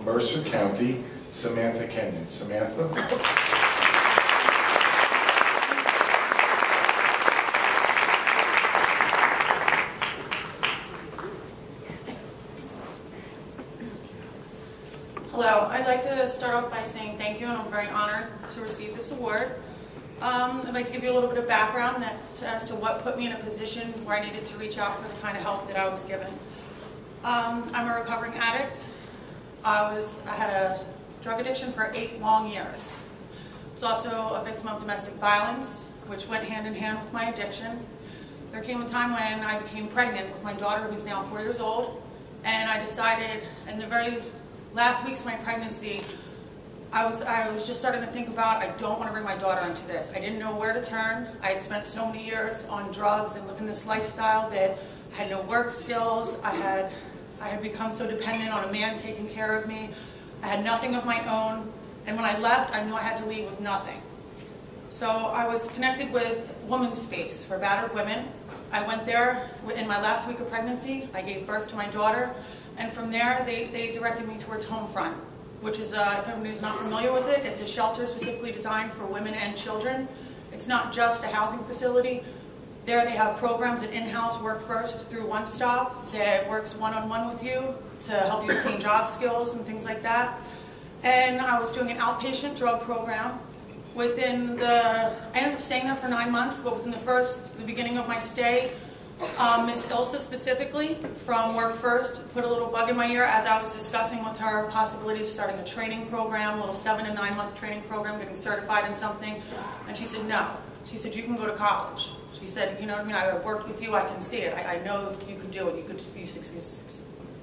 Mercer County, Samantha Kenyon. Samantha? Hello, I'd like to start off by saying thank you, and I'm very honored to receive this award. I'd like to give you a little bit of background as to what put me in a position where I needed to reach out for the kind of help that I was given. I'm a recovering addict. I had a drug addiction for 8 long years. I was also a victim of domestic violence, which went hand in hand with my addiction. There came a time when I became pregnant with my daughter, who's now 4 years old, and I decided in the very last weeks of my pregnancy, I was just starting to think about, I don't want to bring my daughter into this. I didn't know where to turn. I had spent so many years on drugs and living this lifestyle that I had no work skills. I had become so dependent on a man taking care of me. I had nothing of my own. And when I left, I knew I had to leave with nothing. So I was connected with Women's Space for battered women. I went there in my last week of pregnancy. I gave birth to my daughter. And from there, they directed me towards Homefront, which is, if anybody's not familiar with it, it's a shelter specifically designed for women and children. It's not just a housing facility. There they have programs and in-house work first through One Stop that works one-on-one with you to help you attain job skills and things like that. And I was doing an outpatient drug program. I ended up staying there for 9 months, but within the beginning of my stay, Miss Ilsa specifically from Work First put a little bug in my ear as I was discussing with her possibilities of starting a training program, a little 7 to 9 month training program, getting certified in something. And she said, no. She said, you can go to college. She said, you know what I mean, I've worked with you, I can see it. I know you could do it, you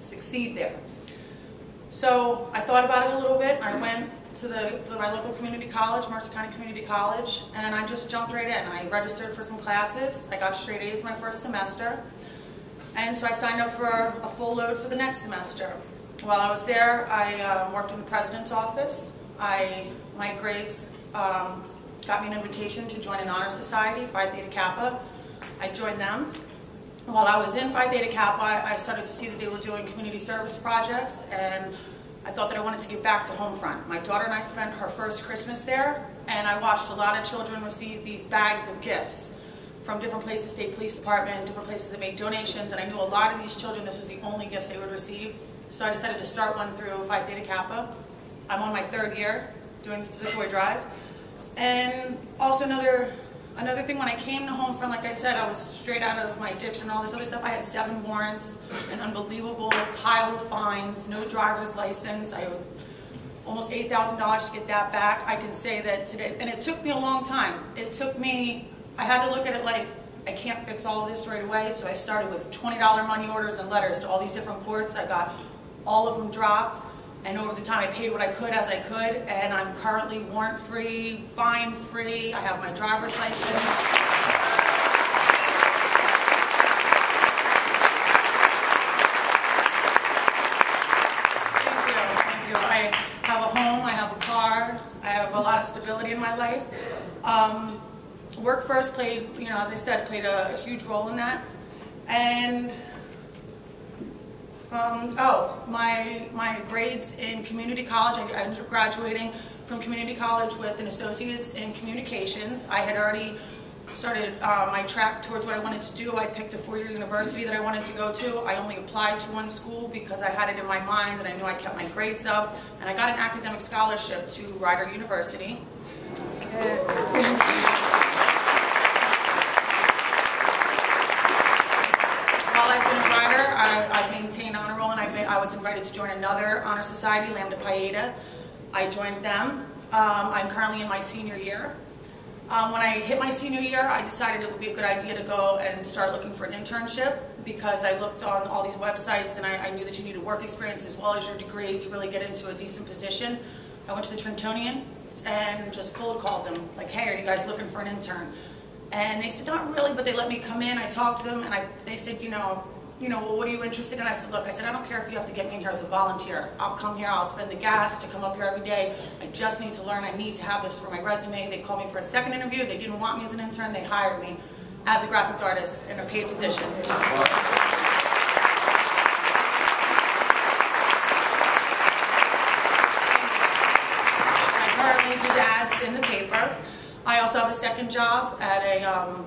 succeed there. So I thought about it a little bit. I went to my local community college, Mercer County Community College, and I just jumped right in. I registered for some classes. I got straight A's my first semester, and so I signed up for a full load for the next semester. While I was there, I worked in the president's office. My grades got me an invitation to join an honor society, Phi Theta Kappa. I joined them. While I was in Phi Theta Kappa, I started to see that they were doing community service projects, and I thought that I wanted to give back to Homefront. My daughter and I spent her first Christmas there, and I watched a lot of children receive these bags of gifts from different places, state police department, different places that made donations, and I knew a lot of these children, this was the only gifts they would receive. So I decided to start one through Phi Theta Kappa. I'm on my 3rd year doing the toy drive. And also another thing, when I came to Homefront, like I said, I was straight out of my addiction and all this other stuff. I had 7 warrants, an unbelievable pile of fines, no driver's license. I owed almost $8,000 to get that back. I can say that today, and it took me a long time. I had to look at it like, I can't fix all of this right away, so I started with $20 money orders and letters to all these different courts. I got all of them dropped. And over the time, I paid what I could as I could, and I'm currently warrant-free, fine-free. I have my driver's license. Thank you. I have a home, I have a car, I have a lot of stability in my life. Work First played, as I said, played a huge role in that. And my grades in community college, I ended up graduating from community college with an associate's in communications. I had already started my track towards what I wanted to do. I picked a 4-year university that I wanted to go to. I only applied to one school because I had it in my mind and I knew I kept my grades up. And I got an academic scholarship to Rider University. While I've been a Rider, I've maintained honor roll, and I was invited to join another honor society, Lambda Pi Eta. I joined them. I'm currently in my senior year. When I hit my senior year, I decided it would be a good idea to go and start looking for an internship, because I looked on all these websites and I knew that you needed work experience as well as your degree to really get into a decent position. I went to the Trentonian and just cold called them, like, hey, are you guys looking for an intern? And they said, not really, but they let me come in. I talked to them, and they said, well, what are you interested in? I said, look, I don't care if you have to get me in here as a volunteer. I'll come here, I'll spend the gas to come up here every day. I just need to learn. I need to have this for my resume. They called me for a second interview. They didn't want me as an intern. They hired me as a graphic artist in a paid position. ads in the paper. I also have a second job at a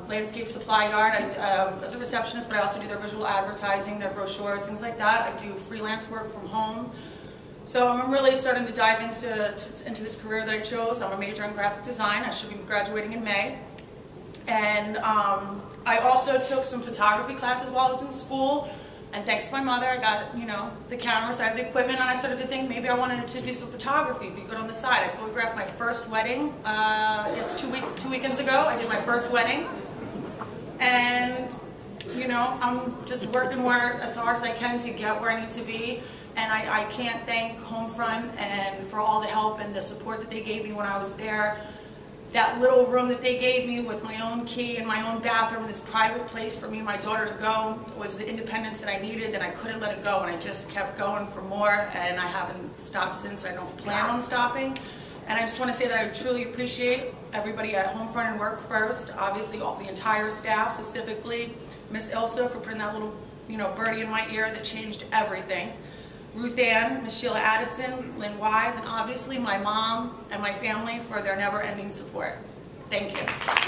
landscape supply yard as a receptionist, but I also do their visual advertising, their brochures, things like that. I do freelance work from home. So I'm really starting to dive into this career that I chose. I'm a major in graphic design. I should be graduating in May. And I also took some photography classes while I was in school. And thanks to my mother, I got, the camera, so I have the equipment, and I started to think maybe I wanted to do some photography, be good on the side. I photographed my first wedding, I guess two weekends ago. I did my first wedding. And, I'm just working as hard as I can to get where I need to be. And I can't thank Homefront and for all the help and the support that they gave me when I was there. That little room that they gave me with my own key and my own bathroom, this private place for me and my daughter to go, was the independence that I needed, and I couldn't let it go, and I just kept going for more, and I haven't stopped since. I don't plan on stopping. And I just want to say that I truly appreciate everybody at Homefront and Work First, obviously the entire staff, specifically Miss Ilsa for putting that little birdie in my ear that changed everything. Ruth Ann, Miss Sheila Addison, Lynn Wise, and obviously my mom and my family for their never-ending support. Thank you.